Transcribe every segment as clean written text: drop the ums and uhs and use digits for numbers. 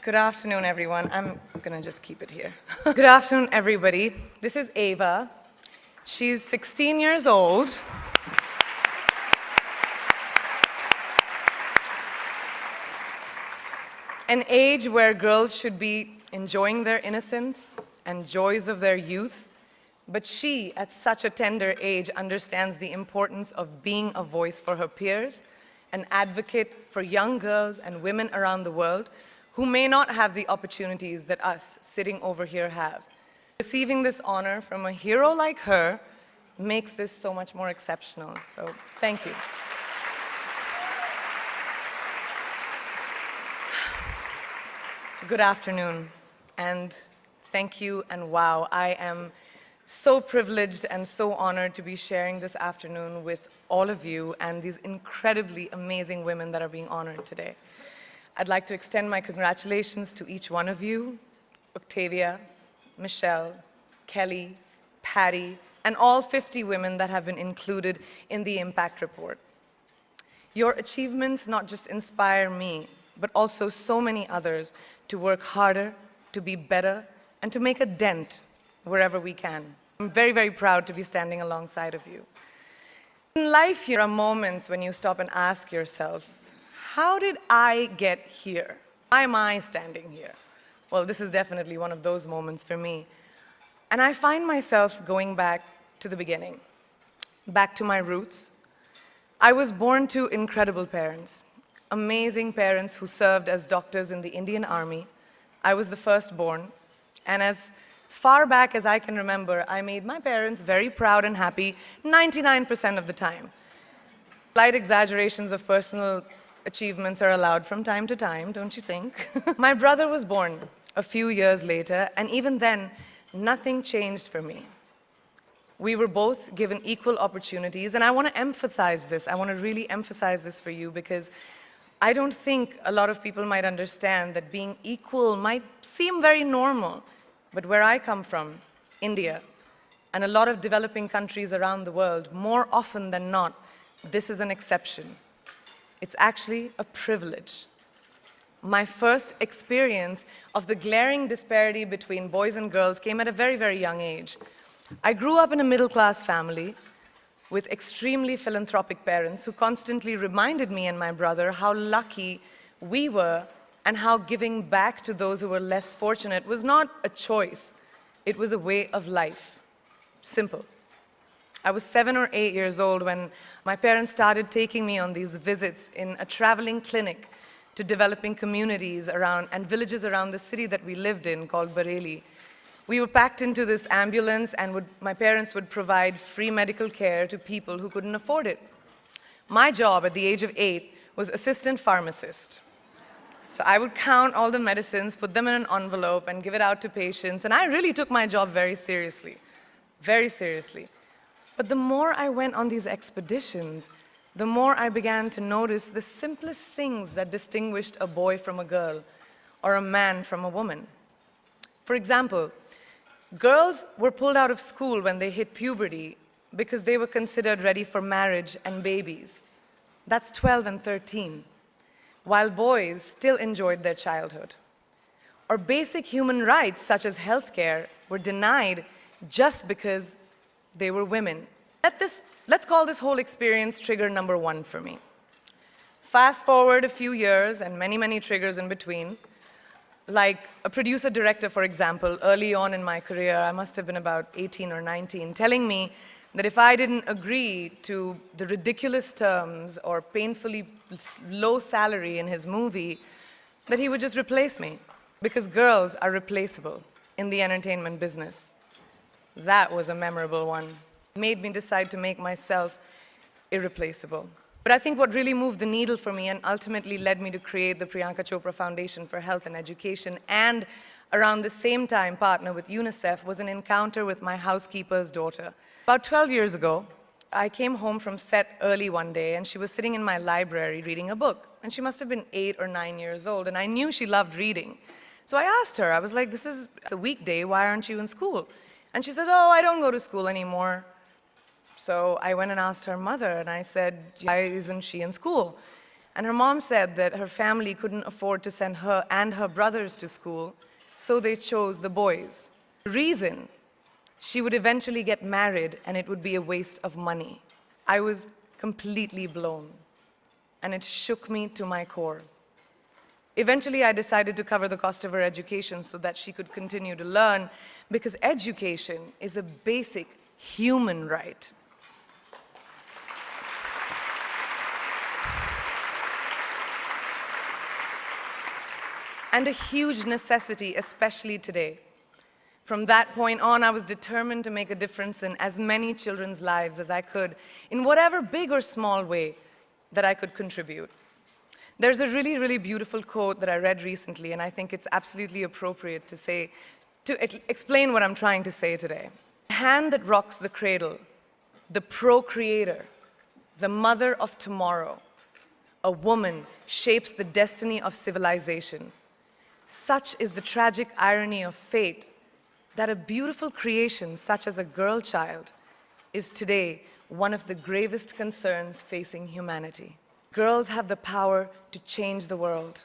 Good afternoon, everyone. I'm gonna just keep it here. Good afternoon, everybody. This is Ava. She's 16 years old. An age where girls should be enjoying their innocence and joys of their youth. But she, at such a tender age, understands the importance of being a voice for her peers, an advocate for young girls and women around the world who may not have the opportunities that us sitting over here have. Receiving this honor from a hero like her makes this so much more exceptional. So thank you. Good afternoon, and thank you, and wow, I am so privileged and so honored to be sharing this afternoon with all of you and these incredibly amazing women that are being honored today. I'd like to extend my congratulations to each one of you, Octavia, Michelle, Kelly, Patty, and all 50 women that have been included in the Impact Report. Your achievements not just inspire me, but also so many others to work harder, to be better, and to make a dent wherever we can. I'm very, very proud to be standing alongside of you. In life, there are moments when you stop and ask yourself, how did I get here? Why am I standing here? Well, this is definitely one of those moments for me. And I find myself going back to the beginning, back to my roots. I was born to incredible parents, amazing parents who served as doctors in the Indian Army. I was the firstborn, and as far back as I can remember, I made my parents very proud and happy 99% of the time. Slight exaggerations of personal achievements are allowed from time to time, don't you think? My brother was born a few years later, and even then, nothing changed for me. We were both given equal opportunities, and I want to emphasize this. I want to really emphasize this for you because I don't think a lot of people might understand that being equal might seem very normal. But where I come from, India, and a lot of developing countries around the world, more often than not, this is an exception. It's actually a privilege. My first experience of the glaring disparity between boys and girls came at a very, very young age. I grew up in a middle-class family with extremely philanthropic parents who constantly reminded me and my brother how lucky we were and how giving back to those who were less fortunate was not a choice, it was a way of life. Simple. I was 7 or 8 years old when my parents started taking me on these visits in a traveling clinic to developing communities around and villages around the city that we lived in called Bareilly. We were packed into this ambulance and my parents would provide free medical care to people who couldn't afford it. My job at the age of 8 was assistant pharmacist. So I would count all the medicines, put them in an envelope, and give it out to patients. And I really took my job very seriously, very seriously. But the more I went on these expeditions, the more I began to notice the simplest things that distinguished a boy from a girl, or a man from a woman. For example, girls were pulled out of school when they hit puberty because they were considered ready for marriage and babies. That's 12 and 13. While boys still enjoyed their childhood. Or basic human rights, such as healthcare, were denied just because they were women. Let's call this whole experience trigger number 1 for me. Fast forward a few years and many, many triggers in between. Like a producer-director, for example, early on in my career, I must have been about 18 or 19, telling me that if I didn't agree to the ridiculous terms or painfully low salary in his movie, that he would just replace me. Because girls are replaceable in the entertainment business. That was a memorable one. It made me decide to make myself irreplaceable. But I think what really moved the needle for me and ultimately led me to create the Priyanka Chopra Foundation for Health and Education and around the same time partner with UNICEF was an encounter with my housekeeper's daughter. About 12 years ago, I came home from set early one day and she was sitting in my library reading a book. And she must have been 8 or 9 years old and I knew she loved reading. So I asked her, I was like, it's a weekday, why aren't you in school? And she said, oh, I don't go to school anymore. So I went and asked her mother and I said, why isn't she in school? And her mom said that her family couldn't afford to send her and her brothers to school, so they chose the boys. The reason: she would eventually get married and it would be a waste of money. I was completely blown, and it shook me to my core. Eventually, I decided to cover the cost of her education so that she could continue to learn, because education is a basic human right. And a huge necessity, especially today. From that point on, I was determined to make a difference in as many children's lives as I could, in whatever big or small way that I could contribute. There's a really, really beautiful quote that I read recently, and I think it's absolutely appropriate to explain what I'm trying to say today. The hand that rocks the cradle, the procreator, the mother of tomorrow, a woman shapes the destiny of civilization. Such is the tragic irony of fate that a beautiful creation such as a girl child is today one of the gravest concerns facing humanity. Girls have the power to change the world.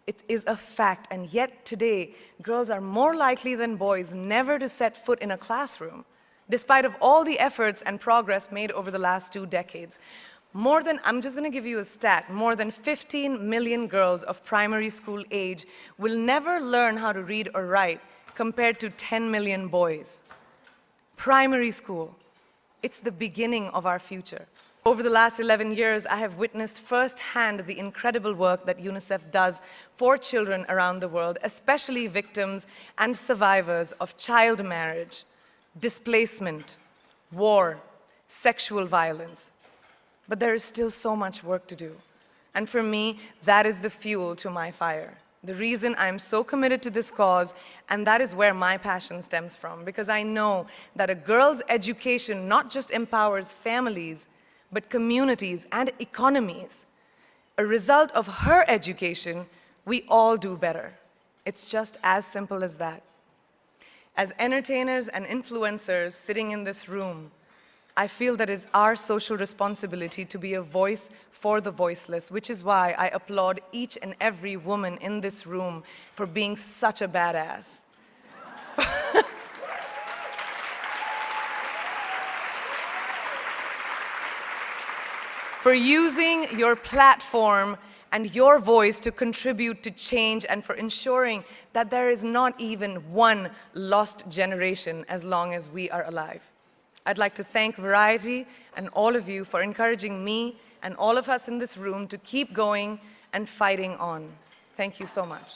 It is a fact, and yet today, girls are more likely than boys never to set foot in a classroom, despite of all the efforts and progress made over the last 2 decades. I'm just going to give you a stat, more than 15 million girls of primary school age will never learn how to read or write, compared to 10 million boys. Primary school, it's the beginning of our future. Over the last 11 years, I have witnessed firsthand the incredible work that UNICEF does for children around the world, especially victims and survivors of child marriage, displacement, war, sexual violence. But there is still so much work to do. And for me, that is the fuel to my fire. The reason I'm so committed to this cause, and that is where my passion stems from, because I know that a girl's education not just empowers families, but communities and economies. A result of her education, we all do better. It's just as simple as that. As entertainers and influencers sitting in this room, I feel that it's our social responsibility to be a voice for the voiceless, which is why I applaud each and every woman in this room for being such a badass. For using your platform and your voice to contribute to change, and for ensuring that there is not even one lost generation as long as we are alive. I'd like to thank Variety and all of you for encouraging me and all of us in this room to keep going and fighting on. Thank you so much.